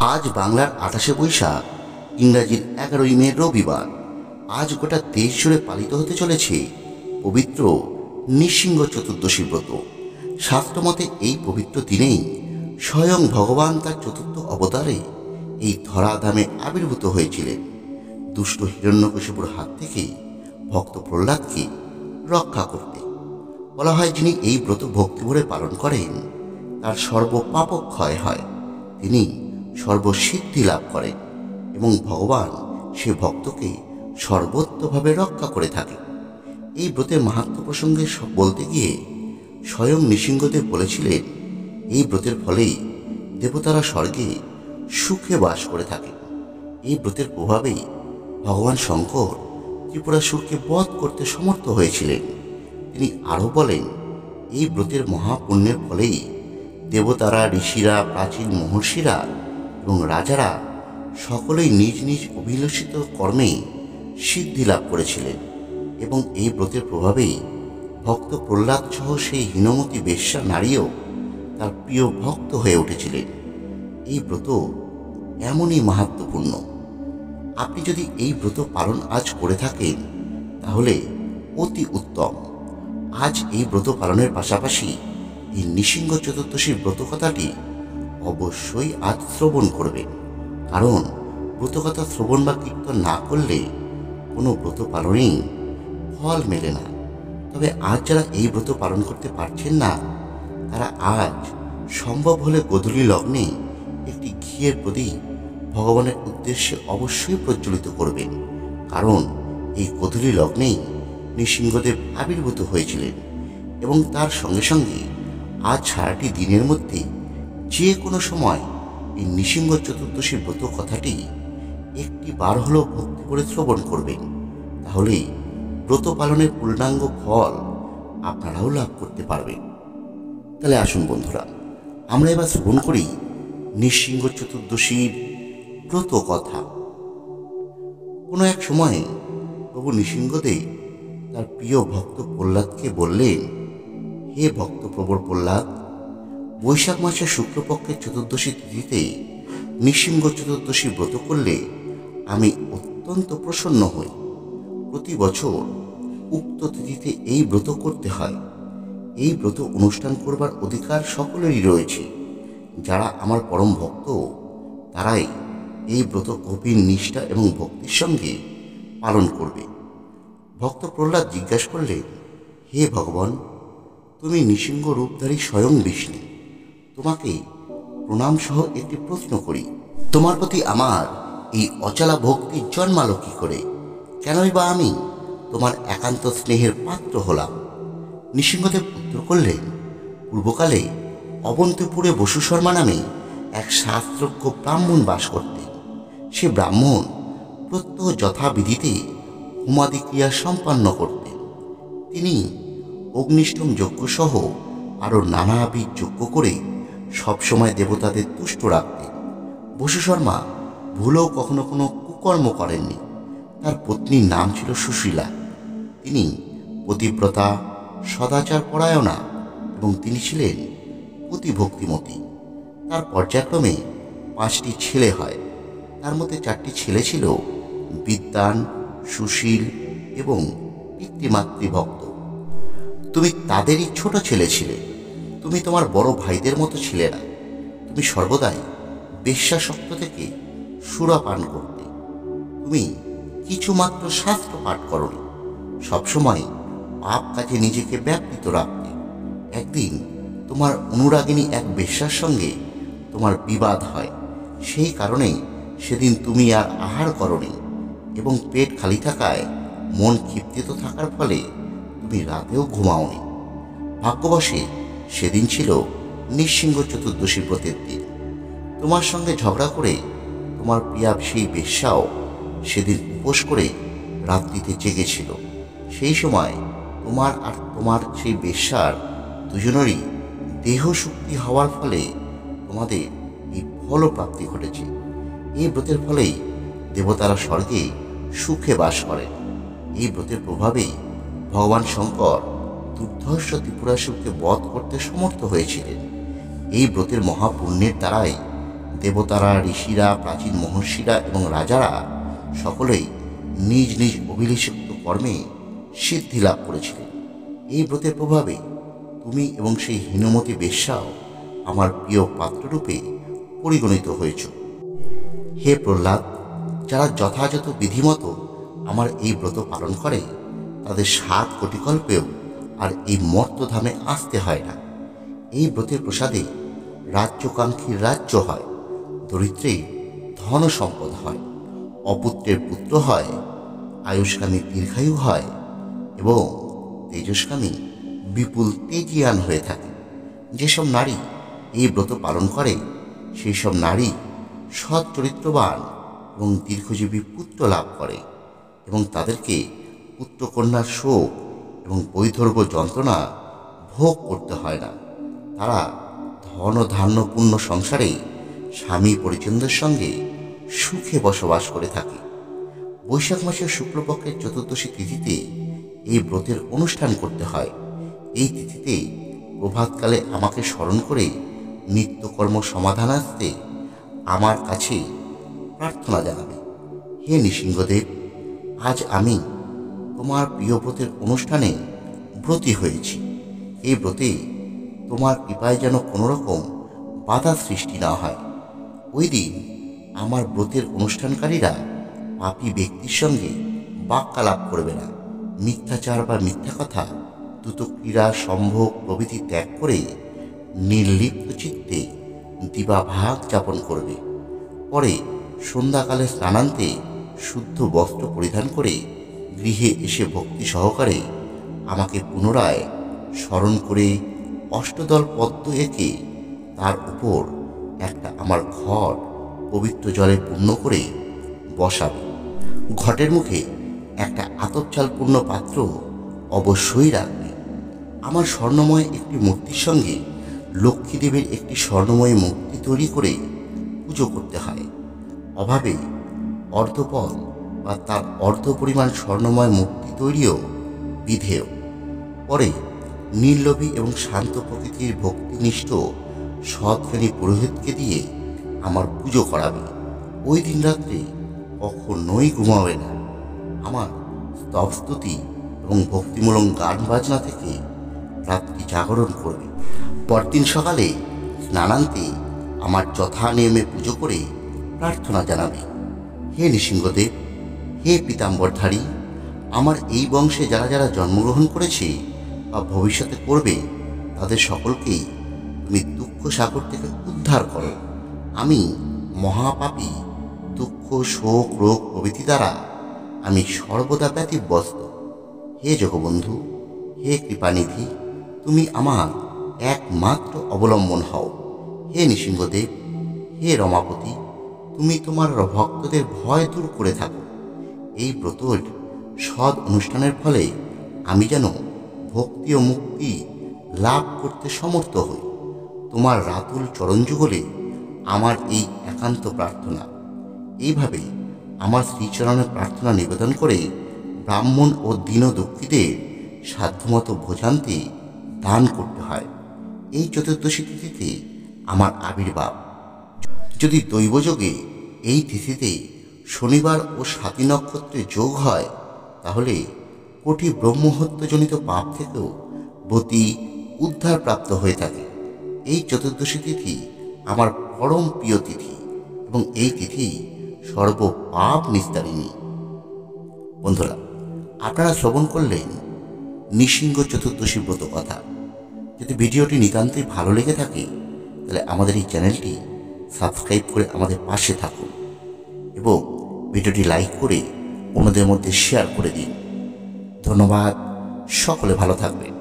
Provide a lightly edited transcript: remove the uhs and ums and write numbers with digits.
আজ বাংলার ২৮শে বৈশাখ, ইংরাজির ১১ই মে রবিবার। আজ গোটা দেশ জুড়ে পালিত হতে চলেছে পবিত্র নৃসিংহ চতুর্দশী ব্রত। শাস্ত্রমতে এই পবিত্র দিনেই স্বয়ং ভগবান তার চতুর্থ অবতারে এই ধরাধামে আবির্ভূত হয়েছিলেন, দুষ্ট হিরণ্যকশিপুর হাত থেকে ভক্ত প্রহ্লাদকে রক্ষা করতে। বলা হয়, যিনি এই ব্রত ভক্তিভরে পালন করেন তার সর্বপাপ ক্ষয় হয়, তিনি সর্বসিদ্ধি লাভ করেন এবং ভগবান সে ভক্তকে সর্বত্রভাবে রক্ষা করে থাকে। এই ব্রতের মাহাত্ম্য প্রসঙ্গে বলতে গিয়ে স্বয়ং নৃসিংহদেব বলেছিলেন, এই ব্রতের ফলেই দেবতারা স্বর্গে সুখে বাস করে থাকে। এই ব্রতের প্রভাবেই ভগবান শঙ্কর ত্রিপুরাসুরকে বধ করতে সমর্থ হয়েছিলেন। তিনি আরও বলেন, এই ব্রতের মহাপুণ্যের ফলেই দেবতারা, ঋষিরা, প্রাচীন মহর্ষিরা এবং রাজারা সকলেই নিজ নিজ অভিলষিত কর্মে সিদ্ধি লাভ করেছিলেন এবং এই ব্রতের প্রভাবেই ভক্ত প্রহ্লাদ সহ সেই হীনমতি বেশ্যা নারীও তার প্রিয় ভক্ত হয়ে উঠেছিলেন। এই ব্রত এমনই মাহাত্ম্যপূর্ণ। আপনি যদি এই ব্রত পালন আজ করে থাকেন তাহলে অতি উত্তম। আজ এই ব্রত পালনের পাশাপাশি এই নৃসিংহ চতুর্দশীর ব্রতকথাটি অবশ্যই আজ শ্রবণ করবেন, কারণ ব্রতকথা শ্রবণ বা কীর্তন না করলে কোনো ব্রত পালনেই ফল মেলে না। তবে আজ যারা এই ব্রত পালন করতে পারছেন না, তারা আজ সম্ভব হলে গোধূলি লগ্নে একটি ঘিয়ের প্রদীপ ভগবানের উদ্দেশ্যে অবশ্যই প্রজ্বলিত করবেন, কারণ এই গোধূলি লগ্নেই নৃসিংহদেব আবির্ভূত হয়েছিলেন এবং তার সঙ্গে সঙ্গে আজ সারাটি দিনের মধ্যে যে কোনো সময় এই নৃসিংহ চতুর্দশীর ব্রত কথাটি একটি বার হলেও ভক্তি করে শ্রবণ করবেন, তাহলেই ব্রত পালনের পূর্ণাঙ্গ ফল আপনারাও লাভ করতে পারবেন। তাহলে আসুন বন্ধুরা, আমরা এবার শ্রবণ করি নৃসিংহ চতুর্দশীর ব্রত কথা। কোনো এক সময়ে প্রভু নৃসিংহদেব তার প্রিয় ভক্ত প্রহ্লাদকে বললেন, হে ভক্ত প্রবর প্রহ্লাদ, বৈশাখ মাসের শুক্লপক্ষের চতুর্দশী তিথিতে নৃসিংহ চতুর্দশী ব্রত করলে আমি অত্যন্ত প্রসন্ন হই। প্রতি বছর উক্ত তিথিতে এই ব্রত করতে হয়। এই ব্রত অনুষ্ঠান করবার অধিকার সকলেরই রয়েছে। যারা আমার পরম ভক্ত তারাই এই ব্রত গভীর নিষ্ঠা এবং ভক্তির সঙ্গে পালন করবে। ভক্ত প্রহ্লাদ জিজ্ঞাসা করলেন, হে ভগবান, তুমি নৃসিংহ রূপধারী স্বয়ং বিষ্ণু, তোমাকে প্রণাম সহ একটি প্রশ্ন করি। তোমার প্রতি আমার এই অচলা ভক্তি জন্মালো কি করে? কেনই বা আমি তোমার একান্ত স্নেহের পাত্র হলাম? নৃসিংহদেব উত্তর করলেন, পূর্বকালে অবন্তিপুরে বসু শর্মা নামে এক শাস্ত্রজ্ঞ ব্রাহ্মণ বাস করতেন। সে ব্রাহ্মণ প্রত্যহ যথাবিধিতে হোমাদি ক্রিয়া সম্পন্ন করতেন। তিনি অগ্নিষ্ঠম যজ্ঞ সহ আরও নানাবিধ যজ্ঞ করে সবসময় দেবতাদের তুষ্ট রাখতেন। বসু শর্মা ভুলেও কখনো কোনো কুকর্ম করেননি। তার পত্নীর নাম ছিল সুশীলা। তিনি পতিব্রতা, সদাচার পরায়ণা এবং তিনি ছিলেন অতিভক্তিমতী। তার পর্যায়ক্রমে 5টি ছেলে হয়। তার মধ্যে 4টি ছেলে ছিল বিদ্বান, সুশীল এবং পিতৃমাতৃভক্ত। তুমি তাদেরই ছোট ছেলে ছিলে। তুমি তোমার বড় ভাইদের মতো ছিলে না। তুমি সর্বদাই বেশ্যাসক্ত থেকে সুরা পান করতে। তুমি কিছুমাত্র শাস্ত্র পাঠ করনি। সবসময় পাপ কাজে নিজেকে ব্যাপৃত রাখতে। একদিন তোমার অনুরাগিনী এক বেশ্যার সঙ্গে তোমার বিবাদ হয়। সেই কারণে সেদিন তুমি আর আহার করনি এবং পেট খালি থাকায় মন ক্ষিপ্তিত থাকার ফলে তুমি রাতেও ঘুমাওনি। ভাগ্যবশে সেদিন ছিল নৃসিংহ চতুর্দশী ব্রতের দিন। তোমার সঙ্গে ঝগড়া করে তোমার প্রিয়া সেই বেশ্যাও সেদিন উপোস করে রাত্রিতে জেগেছিল। সেই সময় তোমার আর তোমার সেই বেশ্যার দুজনেরই দেহ শক্তি হওয়ার ফলে তোমাদের এই ফলপ্রাপ্তি ঘটেছে। এই ব্রতের ফলেই দেবতারা স্বর্গে সুখে বাস করেন। এই ব্রতের প্রভাবেই ভগবান শঙ্কর দুর্ধর্ষ ত্রিপুরাসুরকে বধ করতে সমর্থ হয়েছিলেন। এই ব্রতের মহাপুণ্যের দ্বারাই দেবতারা, ঋষিরা, প্রাচীন মহর্ষিরা এবং রাজারা সকলেই নিজ নিজ অভিলিষিক্ত কর্মে সিদ্ধি লাভ করেছিলেন। এই ব্রতের প্রভাবে তুমি এবং সেই হীনমতি বেশ্যাও আমার প্রিয় পাত্ররূপে পরিগণিত হয়েছ। হে প্রহ্লাদ, যারা যথাযথ বিধিমতো আমার এই ব্রত পালন করে তাদের 7 কোটি কল্পেও আর এই মর্তধামে আসতে হয় না। এই ব্রতের প্রসাদে রাজ্যকাঙ্ক্ষীর রাজ্য হয়, দরিদ্রের ধন সম্পদ হয়, অপুত্রের পুত্র হয়, আয়ুষ্কামী দীর্ঘায়ু হয় এবং তেজস্কামী বিপুল তেজিয়ান হয়ে থাকে। যেসব নারী এই ব্রত পালন করে সেই সব নারী সৎ চরিত্রবান এবং দীর্ঘজীবী পুত্র লাভ করে এবং তাদেরকে পুত্রকন্যার শোক এবং বৈধর্য যন্ত্রণা ভোগ করতে হয় না। তারা ধন ও ধান্যপূর্ণ সংসারে স্বামী পরিজনদের সঙ্গে সুখে বসবাস করে থাকে। বৈশাখ মাসের শুক্লপক্ষের চতুর্দশী তিথিতে এই ব্রতের অনুষ্ঠান করতে হয়। এই তিথিতে প্রভাতকালে আমাকে স্মরণ করে নিত্যকর্ম সমাধানার্থে আমার কাছে প্রার্থনা জানাবে। হে নৃসিংহদেব, আজ আমি তোমার প্রিয় ব্রতের অনুষ্ঠানে ব্রতী হয়েছি। এই ব্রতে তোমার কৃপায় যেন কোনো রকম বাধা সৃষ্টি না হয়। ওই দিন আমার ব্রতের অনুষ্ঠানকারীরা পাপী ব্যক্তির সঙ্গে বাক্যালাপ করবে না। মিথ্যাচার বা মিথ্যা কথা, দ্রুতক্রীড়া, সম্ভোগ প্রভৃতি ত্যাগ করে নির্লিপ্ত চিত্তে দিবাভাগ যাপন করবে। পরে সন্ধ্যাকালে স্নানান্তে শুদ্ধ বস্ত্র পরিধান করে গৃহে এসে ভক্তি সহকারে আমাকে পুনরায় স্মরণ করে অষ্টদল পদ্ম এঁকে তার উপর একটা আমার ঘট পবিত্র জলে পূর্ণ করে বসাবে। ঘটের মুখে একটা আতপ চালপূর্ণ পাত্র অবশ্যই রাখবে। আমার স্বর্ণময় একটি মূর্তির সঙ্গে লক্ষ্মীদেবীর একটি স্বর্ণময় মূর্তি তৈরি করে পুজো করতে হয়। অভাবে অর্ধপদ বা তার অর্ধ পরিমাণ স্বর্ণময় মূর্তি তৈরিও বিধেয়। পরে নির্লোভী এবং শান্ত প্রকৃতির ভক্তিনিষ্ঠ সৎজ্ঞানী পুরোহিতকে দিয়ে আমার পুজো করাবে। ওই দিন রাত্রে কখনোই ঘুমাবে না। আমার স্তবস্তুতি এবং ভক্তিমূলক গান বাজনা থেকে রাত্রি জাগরণ করবে। পরদিন সকালে স্নানান্তে আমার যথা নিয়মে পুজো করে প্রার্থনা জানাবে। হে নৃসিংহদেব, হে পীতাম্বরধারী, আমার এই বংশে যারা যারা জন্মগ্রহণ করেছে বা ভবিষ্যতে করবে তাদের সকলকেই তুমি দুঃখ সাগর থেকে উদ্ধার করো। আমি মহাপাপী, দুঃখ, শোক, রোগ প্রভৃতি দ্বারা আমি সর্বদা ব্যতিব্যস্ত। হে জগবন্ধু, হে কৃপানিধি, তুমি আমার একমাত্র অবলম্বন হও। হে নৃসিংহদেব, হে রমাপতি, তুমি তোমার ভক্তদের ভয় দূর করে থাকো। এই ব্রতের সৎ অনুষ্ঠানের ফলে আমি যেন ভক্তি ও মুক্তি লাভ করতে সমর্থ হই। তোমার রাতুল চরণযুগলে আমার এই একান্ত প্রার্থনা। এইভাবে আমার শ্রীচরণে প্রার্থনা নিবেদন করে ব্রাহ্মণ ও দীন দুঃখীদের সাধ্যমতো ভোজান্তে দান করতে হয়। এই চতুর্দশী তিথিতে আমার আবির্ভাব। যদি দৈবযোগে এই তিথিতে শনিবার ও স্বাতী নক্ষত্রে যোগ হয় তাহলে কোটি ব্রহ্মহত্যজনিত পাপ থেকেও ব্রতী উদ্ধার প্রাপ্ত হয়ে থাকে। এই চতুর্দশী তিথি আমার পরম প্রিয় তিথি এবং এই তিথি সর্বপাপ নিস্তারিণী। বন্ধুরা, আপনারা শ্রবণ করলেন নৃসিংহ চতুর্দশী ব্রত কথা। যদি ভিডিওটি নিতান্তই ভালো লেগে থাকে তাহলে আমাদের এই চ্যানেলটি সাবস্ক্রাইব করে আমাদের পাশে থাকুন এবং ভিডিওটি লাইক করে অন্যদের মধ্যে শেয়ার করে দিন। ধন্যবাদ। সকলে ভালো থাকবেন।